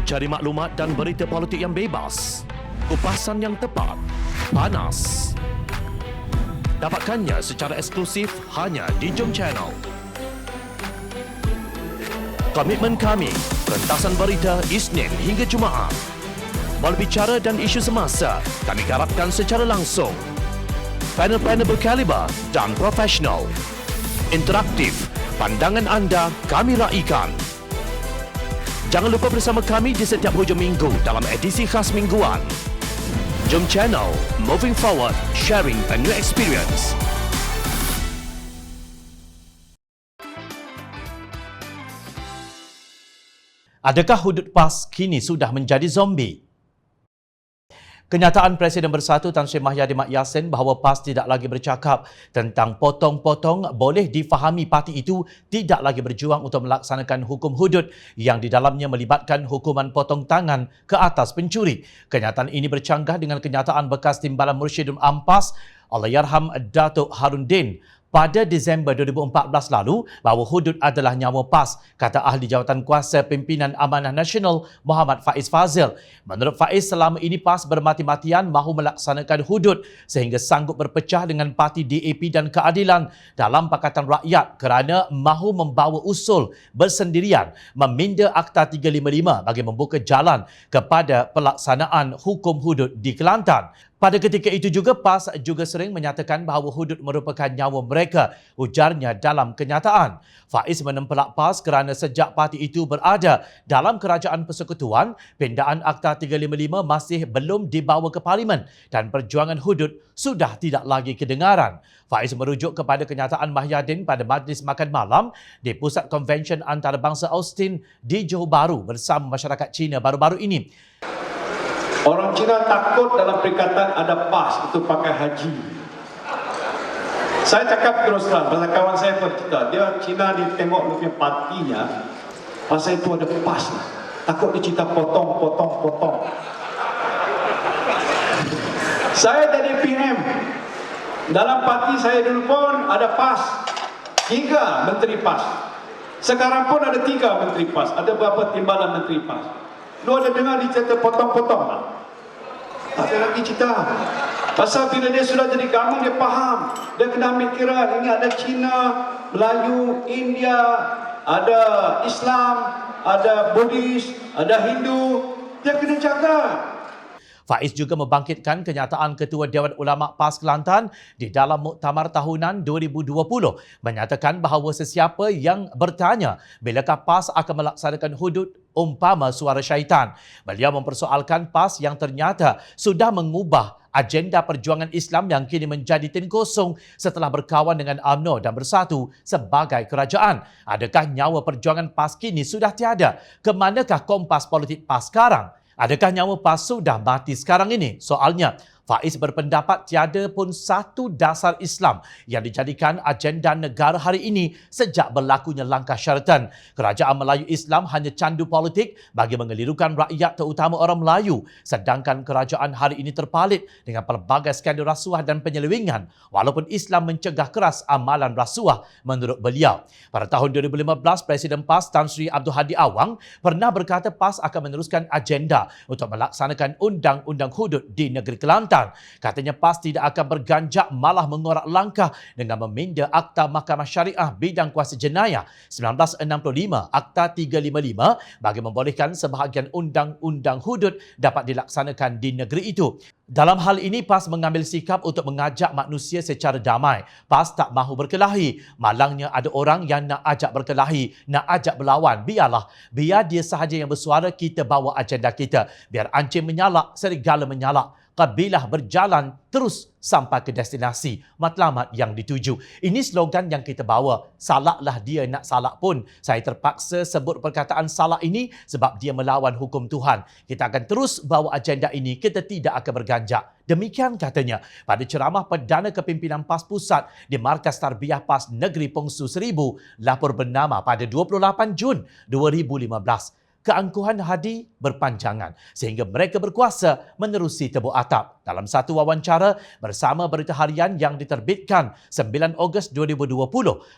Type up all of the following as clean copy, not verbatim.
Cari maklumat dan berita politik yang bebas, kupasan yang tepat, panas. Dapatkannya secara eksklusif hanya di Jom Channel. Komitmen kami, pentasan berita Isnin hingga Jumaat. Berbicara dan isu semasa, kami garapkan secara langsung. Panel-panel berkaliber dan profesional. Interaktif, pandangan anda kami raikan. Jangan lupa bersama kami di setiap hujung minggu dalam edisi khas mingguan. Jom Channel, moving forward, sharing a new experience. Adakah hudud PAS kini sudah menjadi zombie? Kenyataan Presiden Bersatu Tan Sri Mahyadi Mat Yassin bahawa PAS tidak lagi bercakap tentang potong-potong boleh difahami parti itu tidak lagi berjuang untuk melaksanakan hukum hudud yang di dalamnya melibatkan hukuman potong tangan ke atas pencuri. Kenyataan ini bercanggah dengan kenyataan bekas Timbalan Mursyidun Ampas Allahyarham Datuk Harundin pada Disember 2014 lalu bahawa hudud adalah nyawa PAS, kata ahli jawatan kuasa pimpinan Amanah Nasional Muhammad Faiz Fazil. Menurut Faiz, selama ini PAS bermati-matian mahu melaksanakan hudud sehingga sanggup berpecah dengan parti DAP dan Keadilan dalam Pakatan Rakyat kerana mahu membawa usul bersendirian meminda Akta 355 bagi membuka jalan kepada pelaksanaan hukum hudud di Kelantan. Pada ketika itu juga, PAS juga sering menyatakan bahawa hudud merupakan nyawa mereka, ujarnya dalam kenyataan. Faiz menempelak PAS kerana sejak parti itu berada dalam kerajaan persekutuan, pindaan Akta 355 masih belum dibawa ke Parlimen dan perjuangan hudud sudah tidak lagi kedengaran. Faiz merujuk kepada kenyataan Mahyadin pada majlis makan malam di Pusat Konvensyen Antarabangsa Austin di Johor Bahru bersama masyarakat Cina baru-baru ini. Orang Cina takut dalam perikatan ada PAS itu pakai haji. Saya cakap terus terang, pasal kawan saya bercerita, dia Cina dia tengok dia punya partinya, pasal itu ada PAS. Takut dia cerita potong. Saya jadi PM, dalam parti saya dulu pun ada PAS, 3 menteri PAS. Sekarang pun ada 3 menteri PAS, ada berapa timbalan menteri PAS. Lu ada dengar dia cerita potong-potong tak? Tak ada lagi cerita. Pasal bila dia sudah jadi gamang, dia faham. Dia kena ambil kira, ini ada Cina, Melayu, India, ada Islam, ada Buddhis, ada Hindu. Dia kena jaga. Faiz juga membangkitkan kenyataan Ketua Dewan Ulama PAS Kelantan di dalam Muktamar Tahunan 2020 menyatakan bahawa sesiapa yang bertanya bilakah PAS akan melaksanakan hudud umpama suara syaitan. Beliau mempersoalkan PAS yang ternyata sudah mengubah agenda perjuangan Islam yang kini menjadi tin kosong setelah berkawan dengan UMNO dan bersatu sebagai kerajaan. Adakah nyawa perjuangan PAS kini sudah tiada? Kemanakah kompas politik PAS sekarang? Adakah nyawa PAS sudah mati sekarang ini? Soalnya, Faiz berpendapat tiada pun satu dasar Islam yang dijadikan agenda negara hari ini sejak berlakunya langkah syaratan. Kerajaan Melayu Islam hanya candu politik bagi mengelirukan rakyat terutama orang Melayu, sedangkan kerajaan hari ini terpalit dengan pelbagai skandal rasuah dan penyelewengan walaupun Islam mencegah keras amalan rasuah menurut beliau. Pada tahun 2015, Presiden PAS Tan Sri Abdul Hadi Awang pernah berkata PAS akan meneruskan agenda untuk melaksanakan undang-undang hudud di negeri Kelantan. Katanya PAS tidak akan berganjak malah mengorak langkah dengan meminda Akta Mahkamah Syariah Bidang Kuasa Jenayah 1965 Akta 355 bagi membolehkan sebahagian undang-undang hudud dapat dilaksanakan di negeri itu. Dalam hal ini, PAS mengambil sikap untuk mengajak manusia secara damai. PAS tak mahu berkelahi. Malangnya ada orang yang nak ajak berkelahi, nak ajak berlawan. Biar dia sahaja yang bersuara, kita bawa agenda kita. Biar anjing menyalak, serigala menyalak. Kabilah berjalan terus sampai ke destinasi matlamat yang dituju. Ini slogan yang kita bawa. Salaklah dia nak salak pun. Saya terpaksa sebut perkataan salak ini sebab dia melawan hukum Tuhan. Kita akan terus bawa agenda ini. Kita tidak akan berganjak. Demikian katanya pada ceramah Perdana Kepimpinan PAS Pusat di Markas Tarbiyah PAS Negeri Pongsu Seribu, lapor bernama pada 28 Jun 2015. keangkuhan Hadi berpanjangan sehingga mereka berkuasa menerusi tebuk atap. Dalam satu wawancara bersama Berita Harian yang diterbitkan 9 Ogos 2020,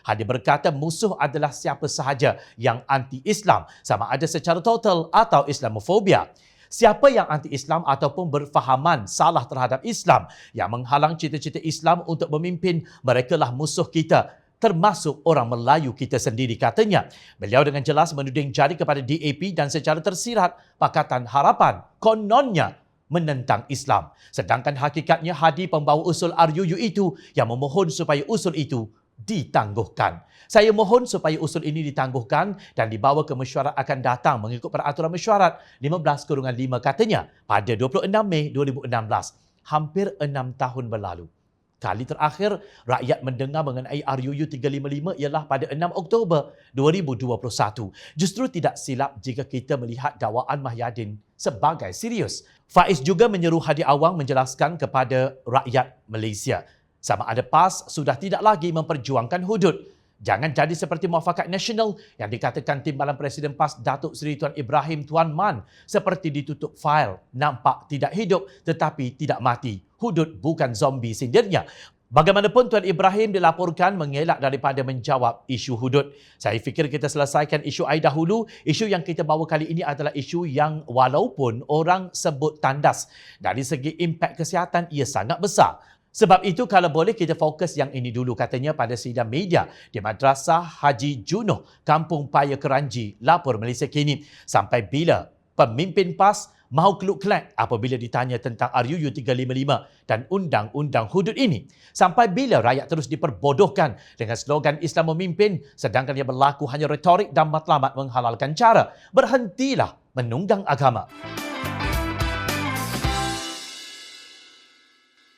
Hadi berkata musuh adalah siapa sahaja yang anti-Islam, sama ada secara total atau Islamofobia. Siapa yang anti-Islam ataupun berfahaman salah terhadap Islam yang menghalang cita-cita Islam untuk memimpin, merekalah musuh kita, termasuk orang Melayu kita sendiri, katanya. Beliau dengan jelas menuding jari kepada DAP dan secara tersirat Pakatan Harapan kononnya menentang Islam. Sedangkan hakikatnya Hadi pembawa usul RUU itu yang memohon supaya usul itu ditangguhkan. Saya mohon supaya usul ini ditangguhkan dan dibawa ke mesyuarat akan datang mengikut peraturan mesyuarat 15/5, katanya pada 26 Mei 2016. Hampir 6 tahun berlalu. Kali terakhir rakyat mendengar mengenai RUU 355 ialah pada 6 Oktober 2021. Justru tidak silap jika kita melihat dakwaan Mahyadin sebagai serius. Faiz juga menyeru Hadi Awang menjelaskan kepada rakyat Malaysia sama ada PAS sudah tidak lagi memperjuangkan hudud. Jangan jadi seperti Muafakat Nasional yang dikatakan Timbalan Presiden PAS Datuk Seri Tuan Ibrahim Tuan Man seperti ditutup fail, nampak tidak hidup tetapi tidak mati. Hudud bukan zombie, sindirnya. Bagaimanapun Tuan Ibrahim dilaporkan mengelak daripada menjawab isu hudud. Saya fikir kita selesaikan isu air dahulu. Isu yang kita bawa kali ini adalah isu yang walaupun orang sebut tandas, dari segi impak kesihatan ia sangat besar. Sebab itu kalau boleh kita fokus yang ini dulu, katanya pada sidang media di Madrasah Haji Junuh, Kampung Paya Keranji, lapor Malaysia Kini. Sampai bila pemimpin PAS mahu keluk-kelak apabila ditanya tentang RUU 355 dan undang-undang hudud ini? Sampai bila rakyat terus diperbodohkan dengan slogan Islam memimpin sedangkan yang berlaku hanya retorik dan matlamat menghalalkan cara? Berhentilah menunggang agama.